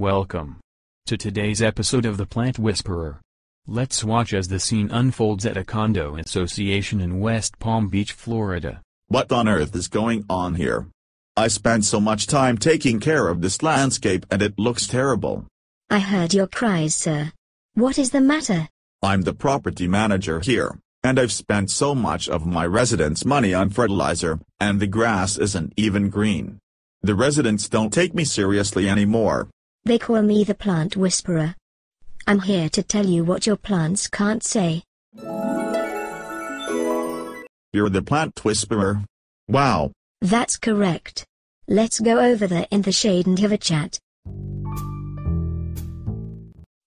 Welcome to today's episode of The Plant Whisperer. Let's watch as the scene unfolds at a condo association in West Palm Beach, Florida. What on earth is going on here? I spent so much time taking care of this landscape and it looks terrible. I heard your cries, sir. What is the matter? I'm the property manager here, and I've spent so much of my residents' money on fertilizer, and the grass isn't even green. The residents don't take me seriously anymore. They call me the Plant Whisperer. I'm here to tell you what your plants can't say. You're the Plant Whisperer? Wow. That's correct. Let's go over there in the shade and have a chat.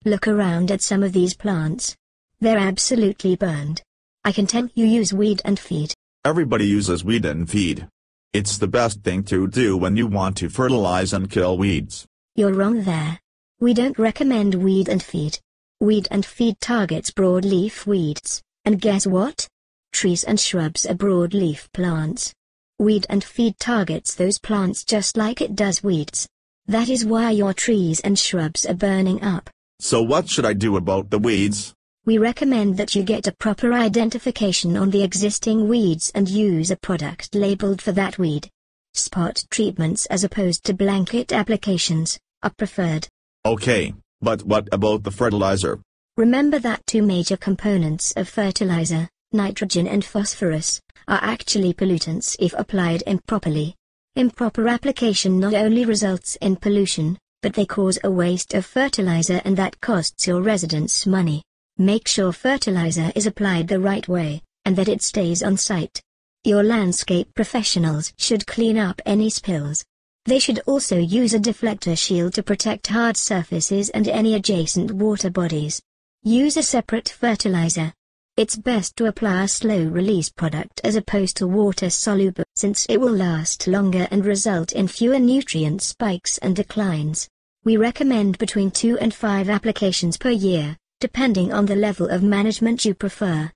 Look around at some of these plants. They're absolutely burned. I can tell you use weed and feed. Everybody uses weed and feed. It's the best thing to do when you want to fertilize and kill weeds. You're wrong there. We don't recommend weed and feed. Weed and feed targets broadleaf weeds, and guess what? Trees and shrubs are broadleaf plants. Weed and feed targets those plants just like it does weeds. That is why your trees and shrubs are burning up. So what should I do about the weeds? We recommend that you get a proper identification on the existing weeds and use a product labeled for that weed. Spot treatments as opposed to blanket applications are preferred. Okay, but what about the fertilizer? Remember that two major components of fertilizer, nitrogen and phosphorus, are actually pollutants if applied improperly. Improper application not only results in pollution, but they cause a waste of fertilizer and that costs your residents money. Make sure fertilizer is applied the right way, and that it stays on site. Your landscape professionals should clean up any spills. They should also use a deflector shield to protect hard surfaces and any adjacent water bodies. Use a separate fertilizer. It's best to apply a slow-release product as opposed to water-soluble, since it will last longer and result in fewer nutrient spikes and declines. We recommend between 2 and 5 applications per year, depending on the level of management you prefer.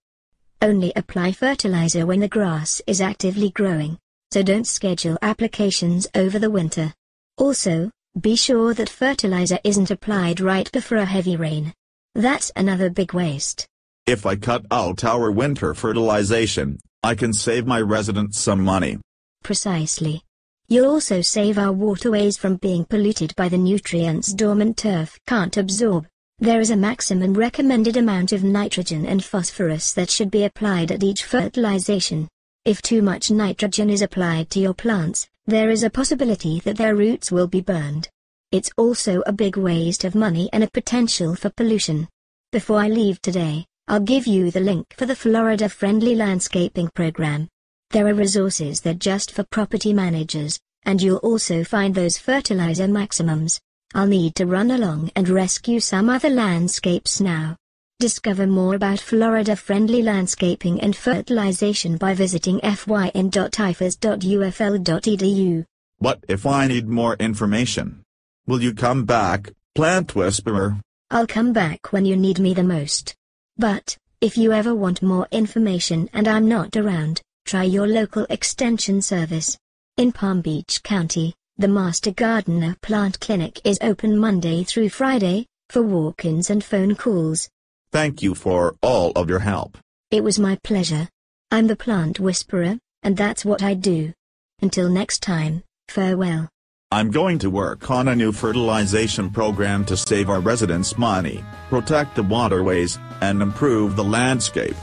Only apply fertilizer when the grass is actively growing, so don't schedule applications over the winter. Also, be sure that fertilizer isn't applied right before a heavy rain. That's another big waste. If I cut out our winter fertilization, I can save my residents some money. Precisely. You'll also save our waterways from being polluted by the nutrients dormant turf can't absorb. There is a maximum recommended amount of nitrogen and phosphorus that should be applied at each fertilization. If too much nitrogen is applied to your plants, there is a possibility that their roots will be burned. It's also a big waste of money and a potential for pollution. Before I leave today, I'll give you the link for the Florida-friendly landscaping program. There are resources that just for property managers, and you'll also find those fertilizer maximums. I'll need to run along and rescue some other landscapes now. Discover more about Florida-friendly landscaping and fertilization by visiting fyn.ifas.ufl.edu. What if I need more information? Will you come back, Plant Whisperer? I'll come back when you need me the most. But, if you ever want more information and I'm not around, try your local extension service. In Palm Beach County, the Master Gardener Plant Clinic is open Monday through Friday, for walk-ins and phone calls. Thank you for all of your help. It was my pleasure. I'm the Plant Whisperer, and that's what I do. Until next time, farewell. I'm going to work on a new fertilization program to save our residents money, protect the waterways, and improve the landscape.